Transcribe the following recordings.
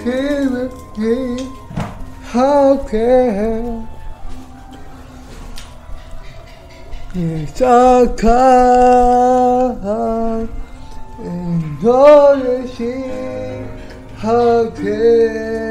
He with me. How can misalkan Indonesia? How can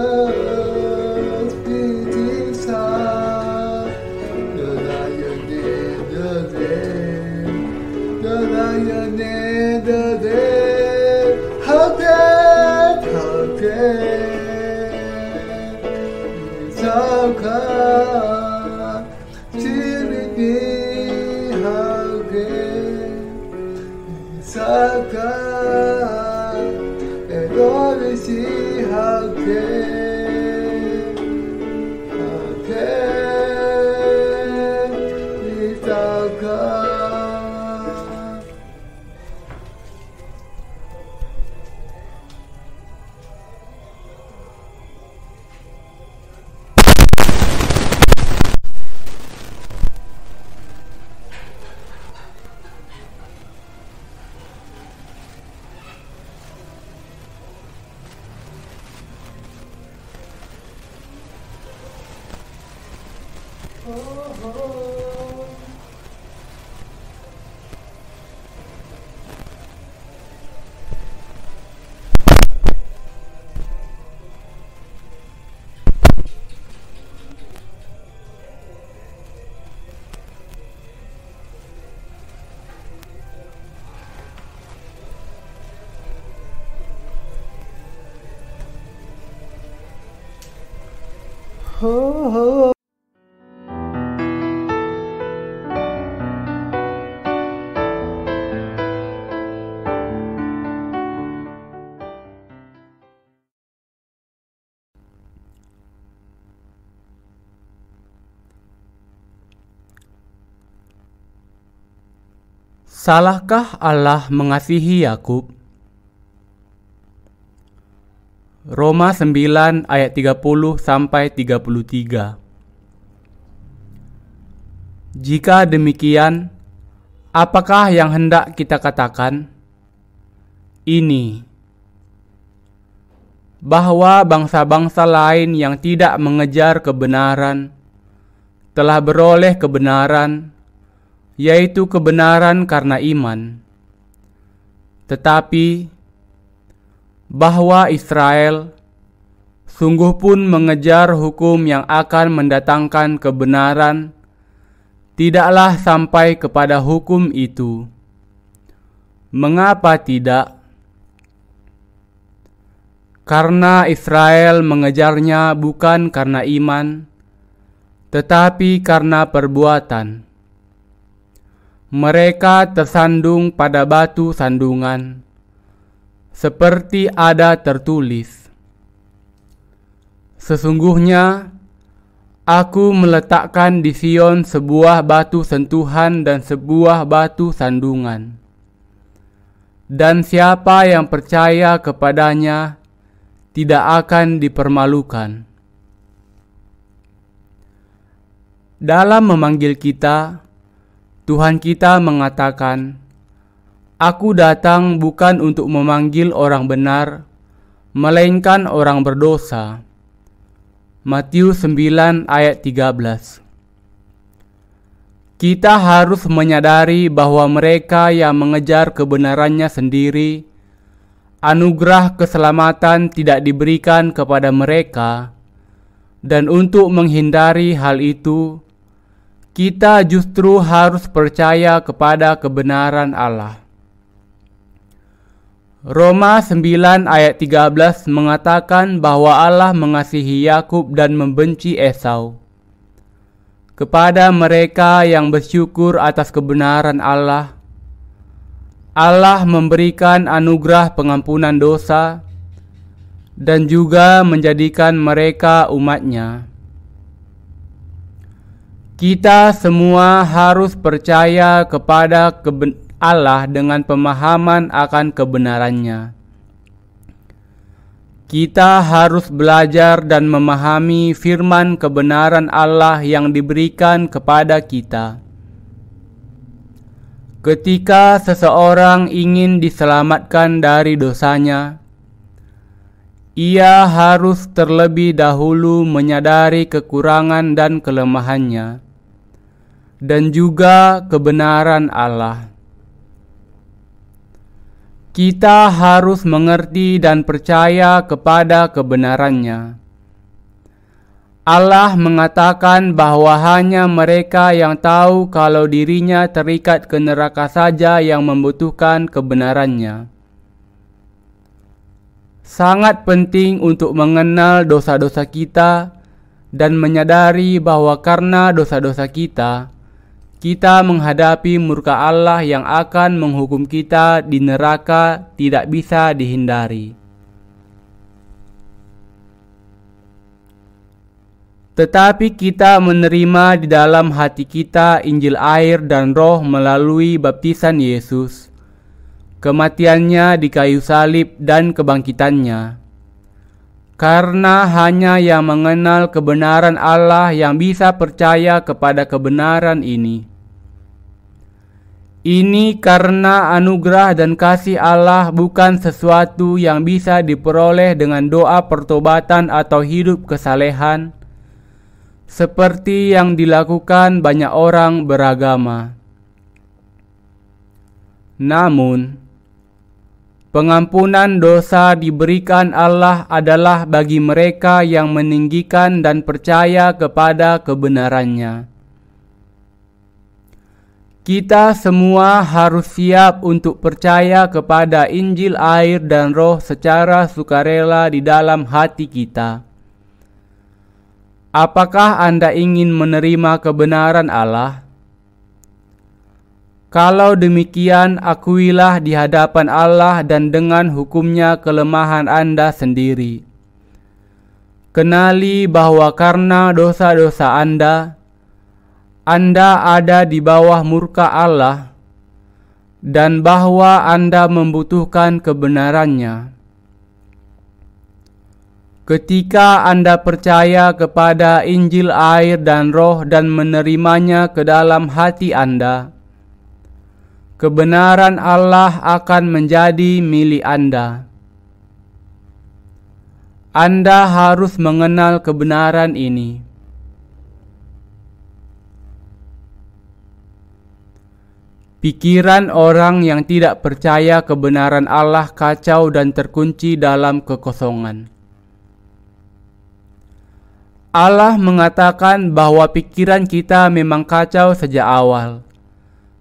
Father's beating sound, the lion in the day, the lion in the day. How can misalkan Trinity? How can misalkan Indonesia? How can misalkan? Oh. Salahkah Allah mengasihi Yakub? Roma 9 ayat 30 sampai 33. Jika demikian, apakah yang hendak kita katakan? Ini, bahwa bangsa-bangsa lain yang tidak mengejar kebenaran telah beroleh kebenaran, yaitu kebenaran karena iman. Tetapi bahwa Israel sungguh pun mengejar hukum yang akan mendatangkan kebenaran, tidaklah sampai kepada hukum itu. Mengapa tidak? Karena Israel mengejarnya bukan karena iman, tetapi karena perbuatan. Mereka tersandung pada batu sandungan, seperti ada tertulis, "Sesungguhnya aku meletakkan di Sion sebuah batu sentuhan dan sebuah batu sandungan, dan siapa yang percaya kepadanya tidak akan dipermalukan." Dalam memanggil kita, Tuhan kita mengatakan, "Aku datang bukan untuk memanggil orang benar, melainkan orang berdosa." Matius 9 ayat 13. Kita harus menyadari bahwa mereka yang mengejar kebenarannya sendiri, anugerah keselamatan tidak diberikan kepada mereka, dan untuk menghindari hal itu, kita justru harus percaya kepada kebenaran Allah. Roma 9 ayat 13 mengatakan bahwa Allah mengasihi Yakub dan membenci Esau. Kepada mereka yang bersyukur atas kebenaran Allah, Allah memberikan anugerah pengampunan dosa dan juga menjadikan mereka umat-Nya. Kita semua harus percaya kepada Allah dengan pemahaman akan kebenarannya. Kita harus belajar dan memahami firman kebenaran Allah yang diberikan kepada kita. Ketika seseorang ingin diselamatkan dari dosanya, ia harus terlebih dahulu menyadari kekurangan dan kelemahannya, dan juga kebenaran Allah. Kita harus mengerti dan percaya kepada kebenarannya. Allah mengatakan bahwa hanya mereka yang tahu kalau dirinya terikat ke neraka saja yang membutuhkan kebenarannya. Sangat penting untuk mengenal dosa-dosa kita dan menyadari bahwa karena dosa-dosa kita menghadapi murka Allah yang akan menghukum kita di neraka tidak bisa dihindari. Tetapi kita menerima di dalam hati kita Injil air dan Roh melalui baptisan Yesus, kematiannya di kayu salib dan kebangkitannya. Karena hanya yang mengenal kebenaran Allah yang bisa percaya kepada kebenaran ini. Ini karena anugerah dan kasih Allah bukan sesuatu yang bisa diperoleh dengan doa pertobatan atau hidup kesalehan, seperti yang dilakukan banyak orang beragama. Namun, pengampunan dosa diberikan Allah adalah bagi mereka yang meninggikan dan percaya kepada kebenarannya. Kita semua harus siap untuk percaya kepada Injil air dan Roh secara sukarela di dalam hati kita. Apakah Anda ingin menerima kebenaran Allah? Kalau demikian, akuilah di hadapan Allah dan dengan hukumnya kelemahan Anda sendiri. Kenali bahwa karena dosa-dosa Anda ada di bawah murka Allah, dan bahwa Anda membutuhkan kebenarannya. Ketika Anda percaya kepada Injil air dan Roh dan menerimanya ke dalam hati Anda, kebenaran Allah akan menjadi milik Anda. Anda harus mengenal kebenaran ini. Pikiran orang yang tidak percaya kebenaran Allah kacau dan terkunci dalam kekosongan. Allah mengatakan bahwa pikiran kita memang kacau sejak awal.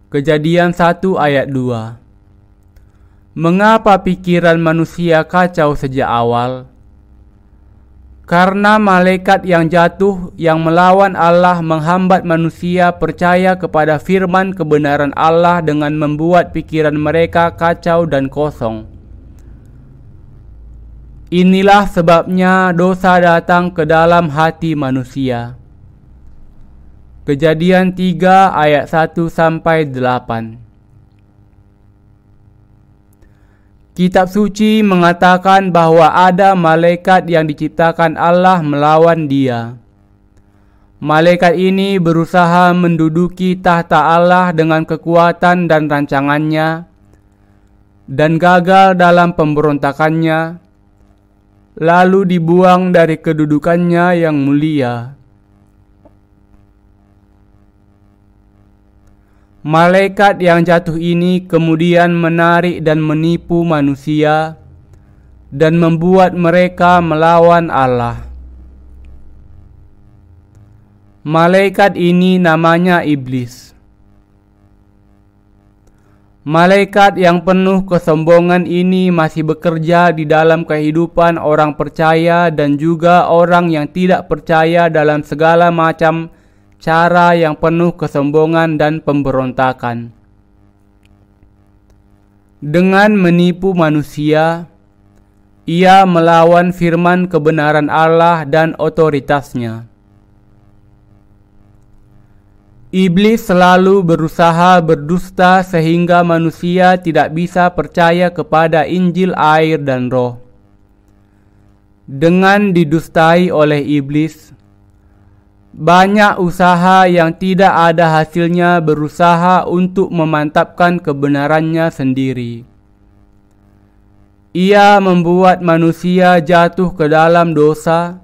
Kejadian 1 ayat 2. Mengapa pikiran manusia kacau sejak awal? Karena malaikat yang jatuh yang melawan Allah menghambat manusia percaya kepada firman kebenaran Allah dengan membuat pikiran mereka kacau dan kosong. Inilah sebabnya dosa datang ke dalam hati manusia. Kejadian 3 ayat 1-8. Kitab suci mengatakan bahwa ada malaikat yang diciptakan Allah melawan dia. Malaikat ini berusaha menduduki tahta Allah dengan kekuatan dan rancangannya, dan gagal dalam pemberontakannya, lalu dibuang dari kedudukannya yang mulia. Malaikat yang jatuh ini kemudian menarik dan menipu manusia dan membuat mereka melawan Allah. Malaikat ini namanya iblis. Malaikat yang penuh kesombongan ini masih bekerja di dalam kehidupan orang percaya dan juga orang yang tidak percaya dalam segala macam cara yang penuh kesombongan dan pemberontakan. Dengan menipu manusia, ia melawan firman kebenaran Allah dan otoritasnya. Iblis selalu berusaha berdusta sehingga manusia tidak bisa percaya kepada Injil air dan Roh. Dengan didustai oleh iblis, banyak usaha yang tidak ada hasilnya berusaha untuk memantapkan kebenarannya sendiri. Ia membuat manusia jatuh ke dalam dosa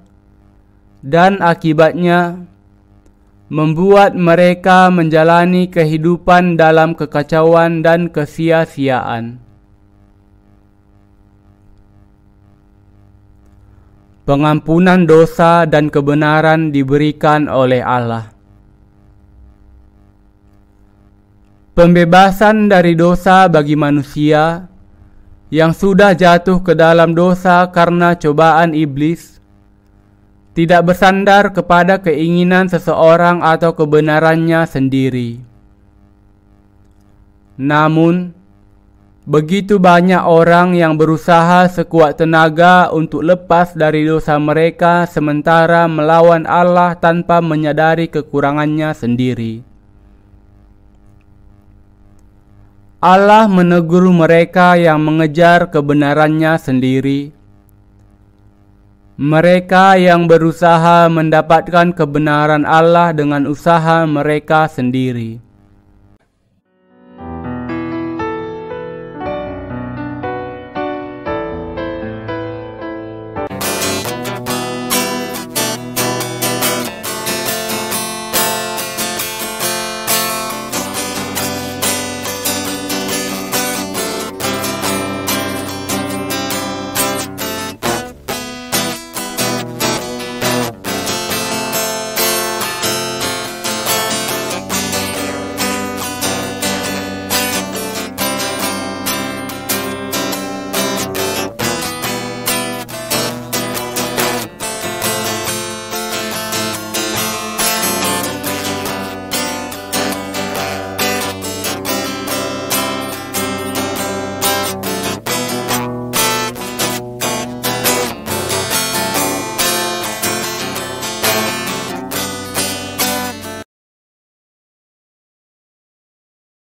dan akibatnya membuat mereka menjalani kehidupan dalam kekacauan dan kesia-siaan. Pengampunan dosa dan kebenaran diberikan oleh Allah. Pembebasan dari dosa bagi manusia yang sudah jatuh ke dalam dosa karena cobaan iblis tidak bersandar kepada keinginan seseorang atau kebenarannya sendiri. Namun, begitu banyak orang yang berusaha sekuat tenaga untuk lepas dari dosa mereka sementara melawan Allah tanpa menyadari kekurangannya sendiri. Allah menegur mereka yang mengejar kebenarannya sendiri. Mereka yang berusaha mendapatkan kebenaran Allah dengan usaha mereka sendiri.